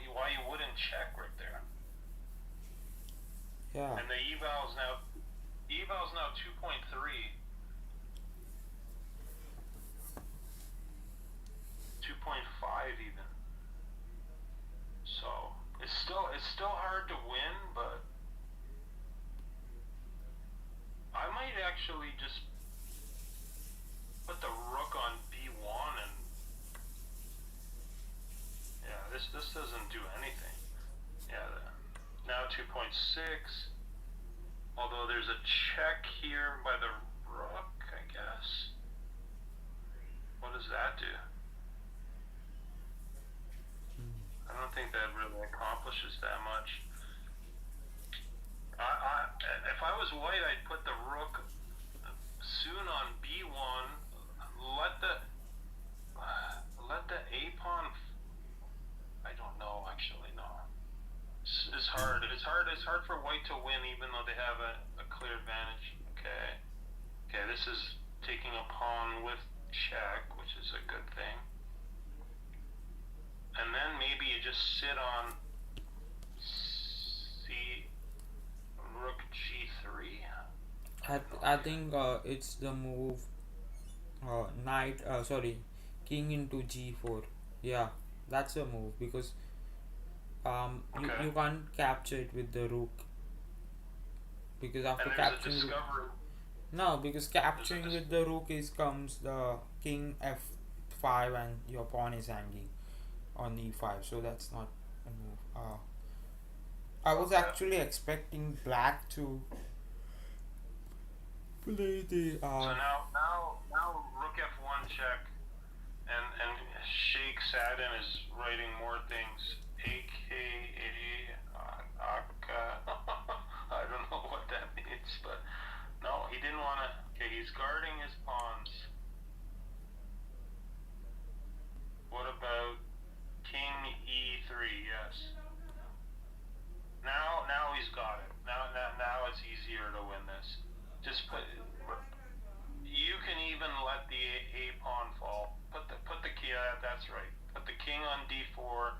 wouldn't check right there. Yeah. And the eval's now 2.3. 2.5 even. So it's still hard to win, but I might actually just put the rook on b1 and yeah, this doesn't do anything. Yeah, now 2.6. Although there's a check here by the rook, I guess. What does that do? I don't think that really accomplishes that much. If I was white, I'd put the rook soon on b1. Let the a pawn. I don't know actually. No, it's hard. It's hard for white to win, even though they have a clear clear advantage. Okay. Okay, this is taking a pawn with check, which is a good thing. And then maybe you just sit on C, rook g3. I think it's the move knight sorry king into g4. Yeah, that's a move because Okay. you can't capture it with the rook because And after there's a capturing rook, discovery. no, because capturing with the rook is comes the king f5 and your pawn is hanging on e5, so that's not a move. I was Okay. actually expecting black to play the So now rook f1 check, and Sheikh Sadin is writing more things, aka I don't know what that means, but no, he didn't want to. Okay, he's guarding his pawns. What about king e3? Yes. Now he's got it. Now it's easier to win this. Just put. You can even let the a pawn fall. Put the key. That's right. Put the king on d4,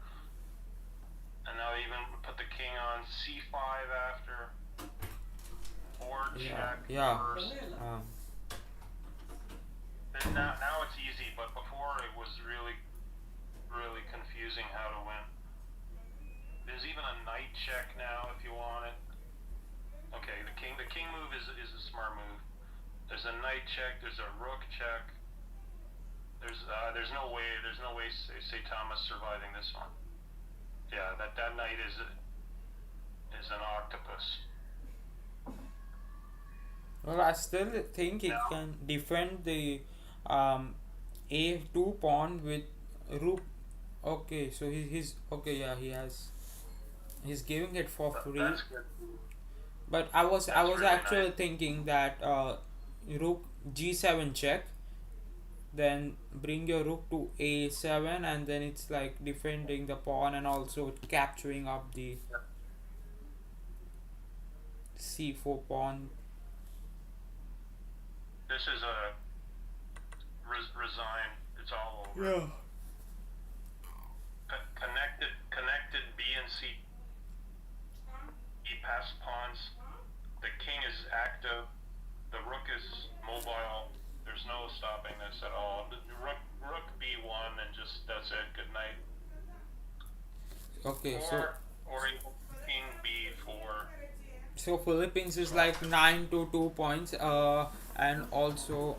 and now even put the king on c5 after, or check first. Now it's easy, but before it was really confusing how to win. There's even a knight check now if you want it. Okay, the king move is a smart move. There's a knight check. There's a rook check. There's no way say Thomas surviving this one. Yeah, that knight is an octopus. Well, I still think it can defend the a2 pawn with rook. Okay, so he's okay. Yeah, he's giving it for free. That's good. But I was Really actually nice. thinking that rook g7 check, then bring your rook to a7, and then it's like defending the pawn and also capturing up the c4 pawn. This is a resign. It's all over. Yeah. Connected B and C pass pawns. The king is active. The rook is mobile. There's no stopping this at all. Rook b1 and just that's it. Good night. Okay, or king b4. so Philippines is like 9 to 2 points, and also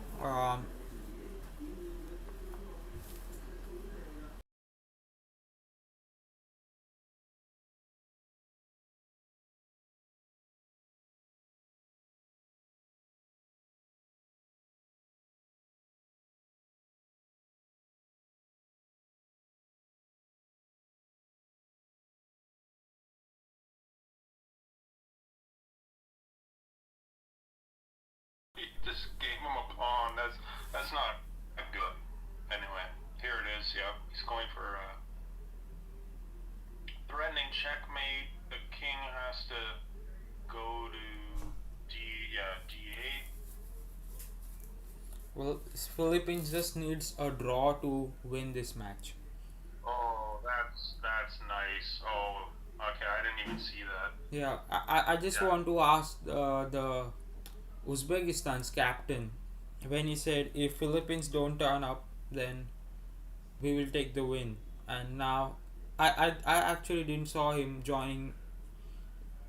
He just gave him a pawn. That's not good. Anyway, here it is. Yep, he's going for threatening checkmate. The king has to go to g8. well, Philippines just needs a draw to win this match. Oh, that's nice. Oh, okay, I didn't even see that. Yeah, I just want to ask the Uzbekistan's captain when he said if Philippines don't turn up, then we will take the win. And now I actually didn't saw him joining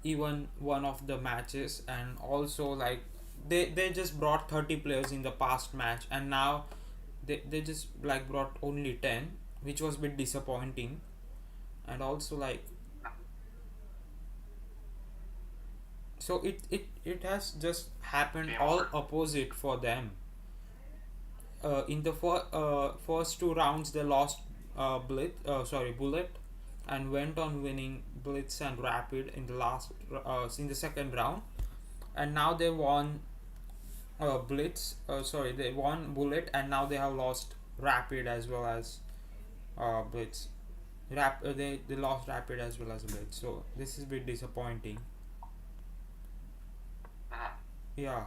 even one of the matches, and also like they just brought 30 players in the past match, and now they just like brought only 10, which was a bit disappointing. And also like, so it has just happened Game all over. opposite for them. In the first two rounds they lost bullet, and went on winning blitz and rapid in the in the second round, and now they won they won bullet, and now they have lost rapid as well as blitz. They lost rapid as well as blitz, so this is a bit disappointing. Yeah.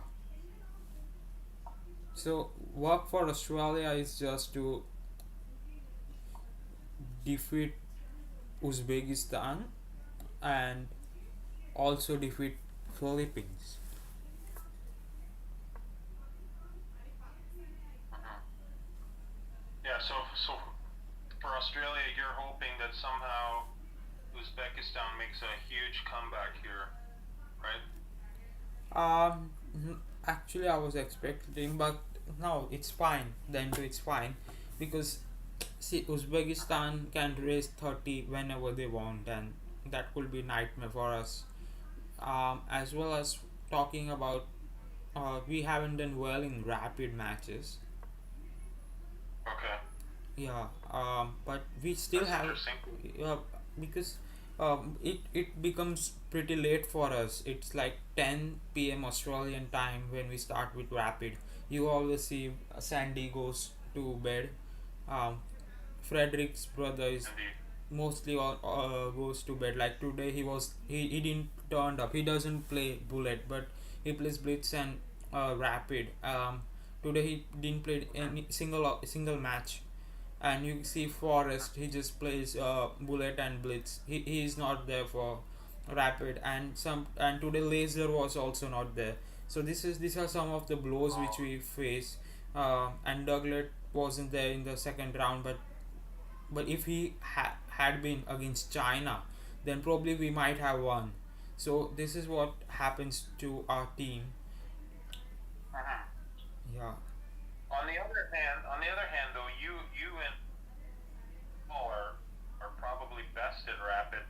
So work for Australia is just to defeat Uzbekistan and also defeat Philippines. Hmm. Yeah, so for Australia, you're hoping that somehow Uzbekistan makes a huge comeback here, right? Actually, I was expecting, but no, it's fine. Then too, it's fine because see, Uzbekistan can raise 30 whenever they want, and that could be nightmare for us. As well as talking about, we haven't done well in rapid matches. Okay, Yeah, but we still that's have, interesting. uh, because it becomes pretty late for us. It's like 10 p.m. Australian time when we start with rapid. You always see Sandy goes to bed. Um, Frederick's brother is Indeed. mostly goes to bed. Like today, he didn't turned up. He doesn't play bullet, but he plays blitz and rapid. Today he didn't play any single match. And you see Forrest, he just plays bullet and blitz. He is not there for rapid, and today laser was also not there. So these are some of the blows which Oh, we face. And Douglas wasn't there in the second round, but if he had been against China, then probably we might have won. So this is what happens to our team. mhm. Yeah. On the other hand, though, you and Paul are probably best at rapid.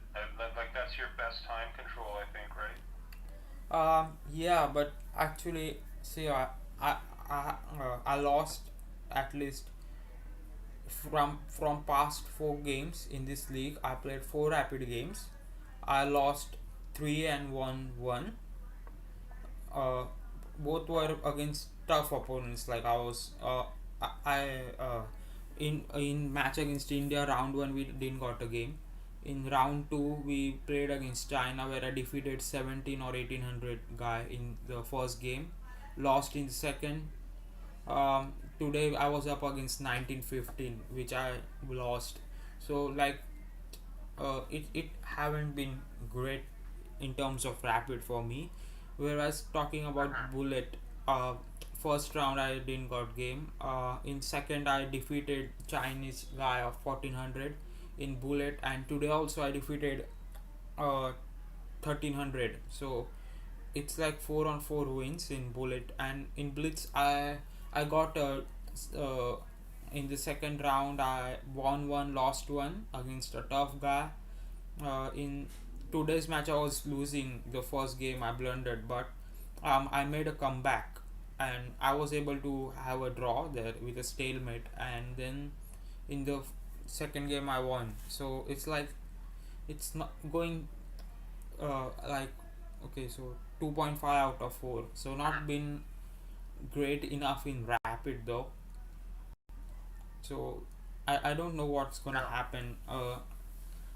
Like that's your best time control, I think, right? Yeah, but actually, see, I, I lost at least from past 4 games in this league. I played 4 rapid games. I lost three and won one. Uh, Both were against tough opponents. Like I was, in match against India round one we didn't got a game. In round two we played against China where I defeated 17 or 1800 guy in the first game, lost in the second. Today I was up against 1915 which I lost. So like, it haven't been great in terms of rapid for me. Whereas talking about Mhm. bullet, first round I didn't got game. In second I defeated Chinese guy of 1400 in bullet, and today also I defeated 1300. So it's like 4 on 4 wins in bullet, and in blitz I got a, uh, in the second round I won one, lost one against a tough guy. In today's match I was losing the first game, I blundered, but I made a comeback and I was able to have a draw there with a stalemate, and then in the second game I won. So it's like it's not going, like, okay, so 2.5 out of 4, so not been great enough in rapid though. So I don't know what's gonna Yeah. happen.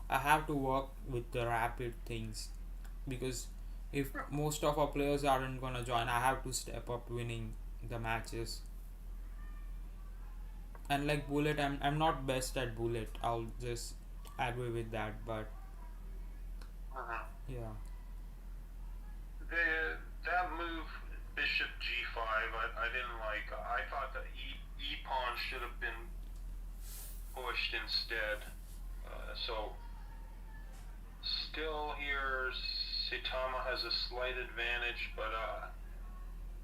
I have to work with the rapid things because if most of our players aren't gonna join, I have to step up winning the matches. And like bullet, I'm not best at bullet. I'll just agree with that, but Mhm. yeah. That move, Bishop G5, I didn't like. I thought that E pawn should have been pushed instead. So still here, Saitama has a slight advantage, but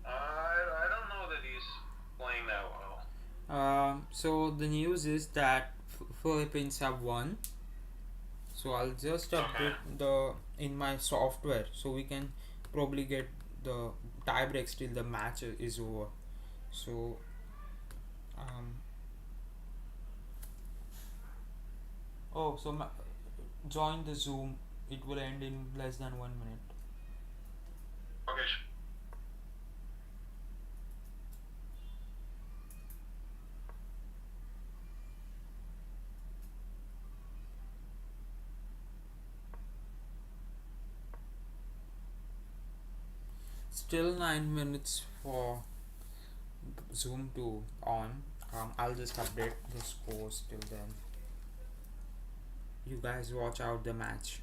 I don't know that he's playing that well. So the news is that Philippines have won. So I'll just Okay. update the in my software so we can probably get the tie breaks till the match is over. So um, oh, so join the Zoom. It will end in less than 1 minute. Okay. Still 9 minutes for Zoom to on. I'll just update the scores till then. You guys watch out the match.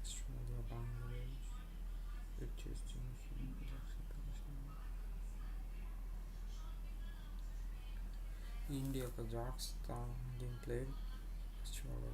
Australia, Bangladesh, India, Kazakhstan didn't play. Australia,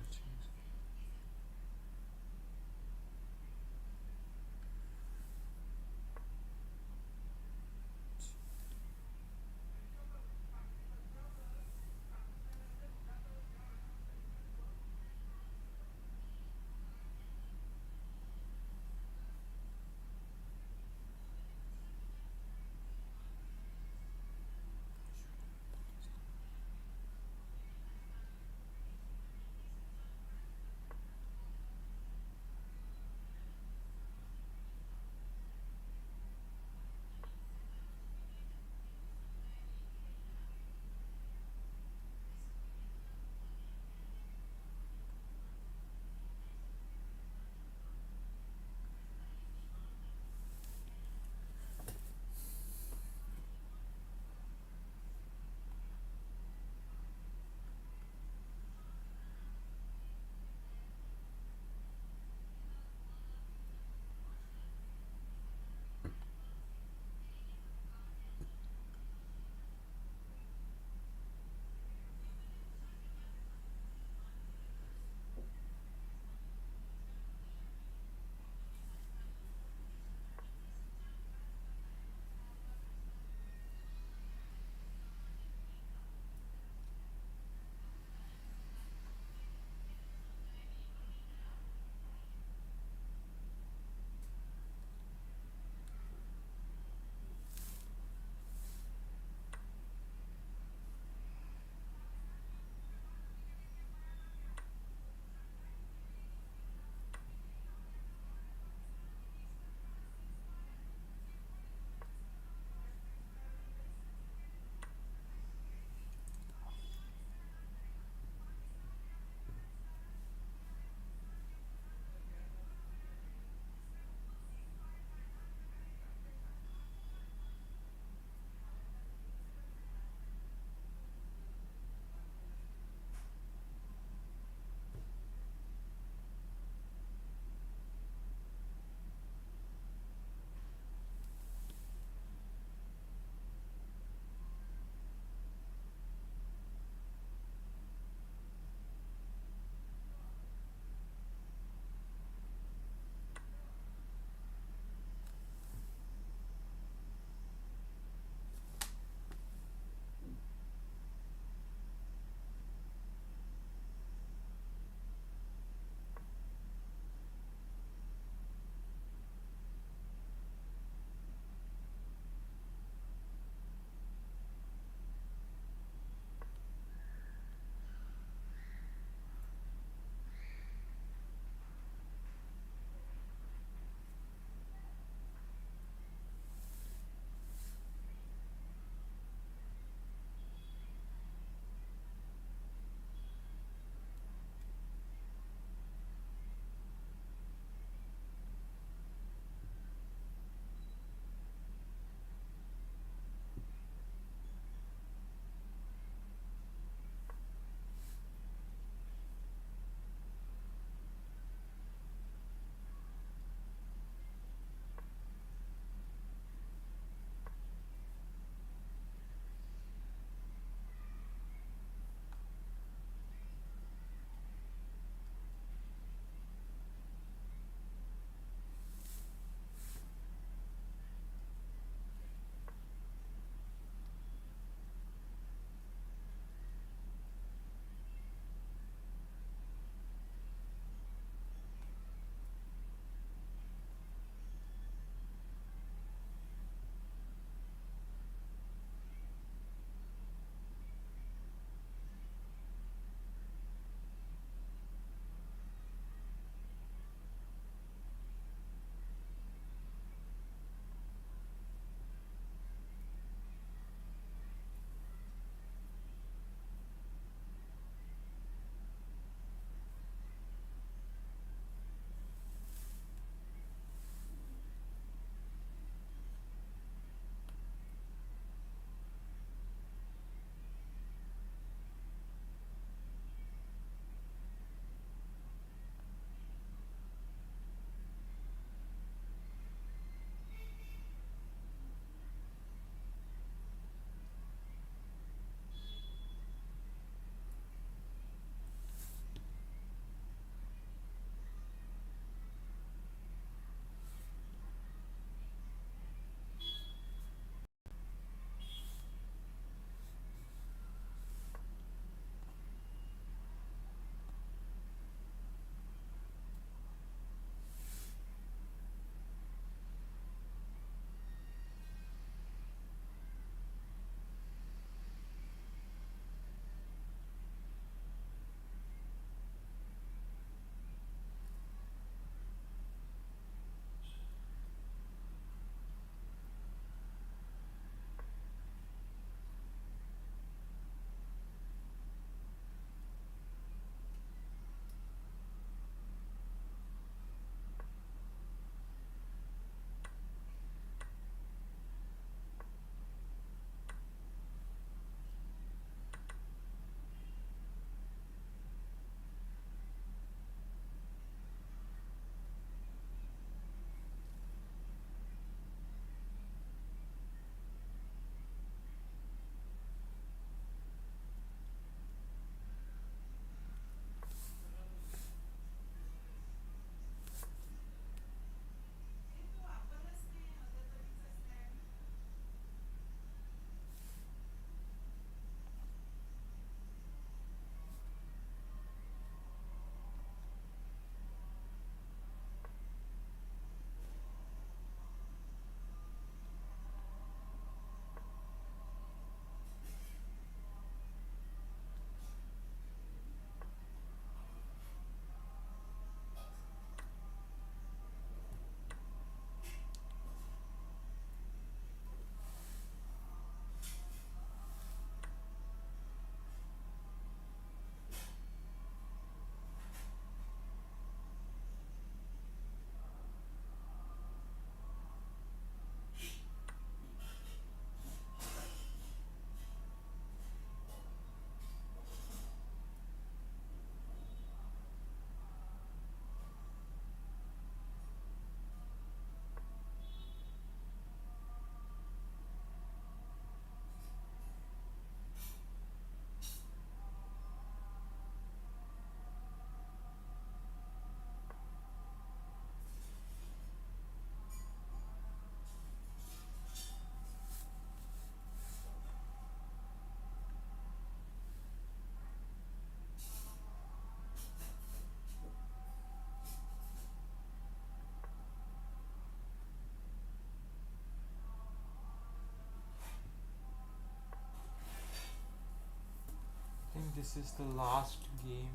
this is the last game.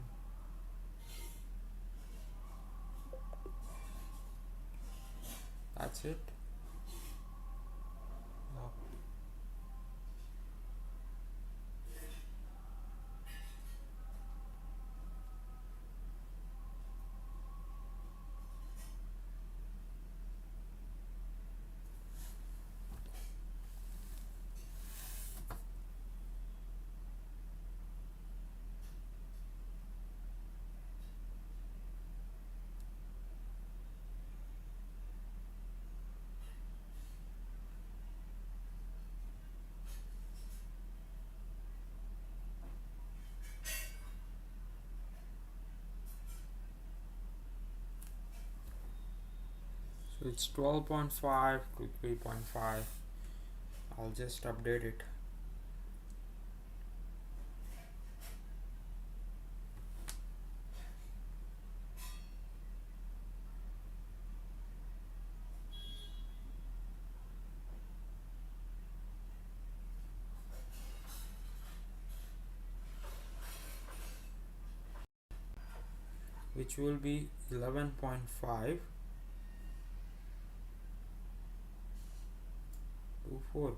That's it. Yup. So it's 12.5 to 3.5. I'll just update it. Which will be 11.5 to 4.5.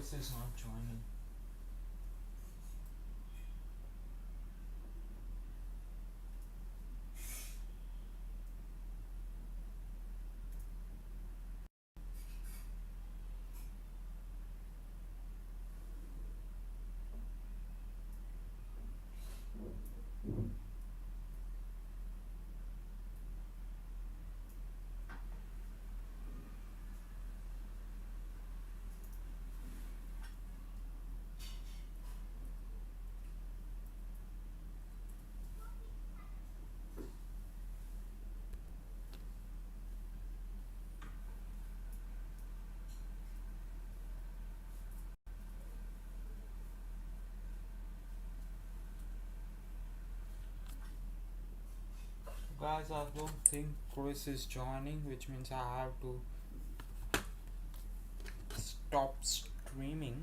Chris is not joining. Guys, I don't think Chris is joining, which means I have to stop streaming.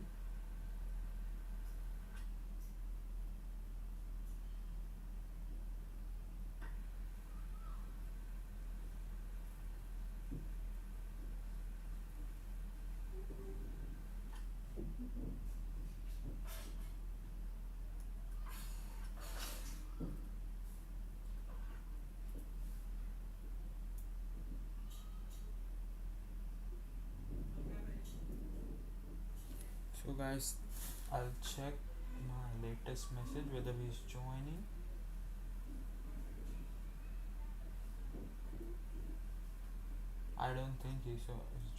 So guys, I'll check my latest message whether he's joining. I don't think he's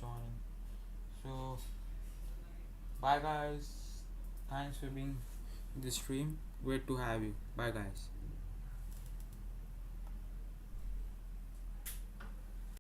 joining. So bye guys. Thanks for being in the stream. Great to have you. Bye guys.